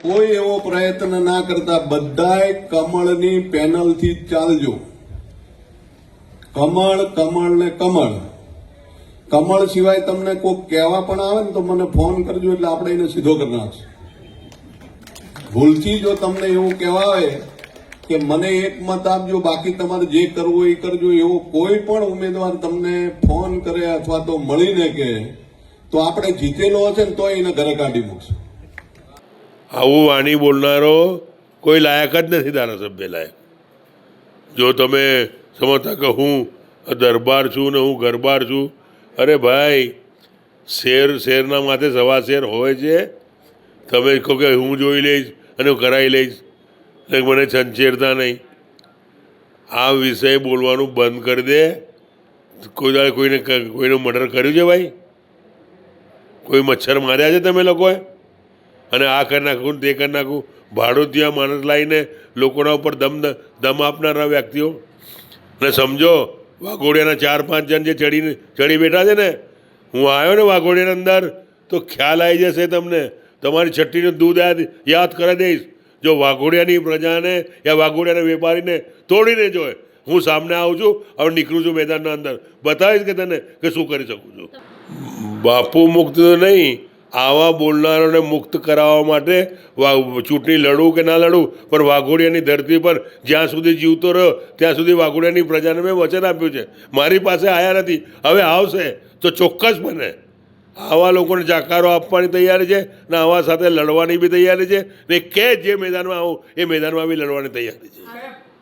કોઈ એવો પ્રયત્ન ના કરતા બધાય કમળની પેનલથી ચાલજો. કમળ કમળ ને કમળ. કમળ સિવાય તમને કોઈ કહેવા પણ આવે ને તો મને ફોન કરજો, એટલે આપણે એને સીધો કરી નાખશું. ભૂલથી જો તમને એવું કહેવાય કે મને એક મત આપજો, બાકી તમારે જે કરવું એ કરજો, એવો કોઈ પણ ઉમેદવાર તમને ફોન કરે અથવા તો મળીને કહે તો આપણે જીતેલો હશે ને તો એને ઘરે કાઢી મૂકશું. આવું વાણી બોલનારો કોઈ લાયક જ નથી ધારાસભ્ય લાયક. જો તમે સમજતા કે હું દરબાર છું ને હું ગરબાર છું, અરે ભાઈ શેરના માથે સવા શેર હોય છે. તમે કહો કે હું જોઈ લઈશ અને હું કરાવી લઈશ, એટલે મને છંછેડતા નહીં. આ વિષય બોલવાનું બંધ કરી દે. કોઈ દાડે કોઈનું મર્ડર કર્યું છે ભાઈ? કોઈ મચ્છર માર્યા છે તમે લોકોએ? અને આ કરી નાખું તે કરી નાખું. ભાડું ત્યાં માણસ લાવીને લોકોના ઉપર દમ આપનારા વ્યક્તિઓ. અને સમજો વાઘોડિયાના 4-5 જણ જે ચડી બેઠા છે ને, હું આવ્યો ને વાઘોડિયાની અંદર તો ખ્યાલ આવી જશે તમને. તમારી છઠ્ઠીનું દૂધ યાદ કરી દઈશ. જો વાઘોડિયાની પ્રજાને યા વાઘોડિયાના વેપારીને તોડીને જોઈએ, હું સામે આવું છું, હવે નીકળું છું મેદાનના અંદર, બતાવીશ કે તને કે શું કરી શકું છું. બાપુ મુક્ત તો નહીં, આવા બોલનારોને મુક્ત કરાવવા માટે ચૂંટણી લડવું કે ના લડવું, પણ વાઘોડિયાની ધરતી પર જ્યાં સુધી જીવતો રહ્યો ત્યાં સુધી વાઘોડિયાની પ્રજાને મેં વચન આપ્યું છે. મારી પાસે આવ્યા નથી, હવે આવશે તો ચોક્કસ બને. આવા લોકોને જાકારો આપવાની તૈયારી છે ને આવા સાથે લડવાની બી તૈયારી છે ને, કે જે મેદાનમાં આવું એ મેદાનમાં બી લડવાની તૈયારી છે.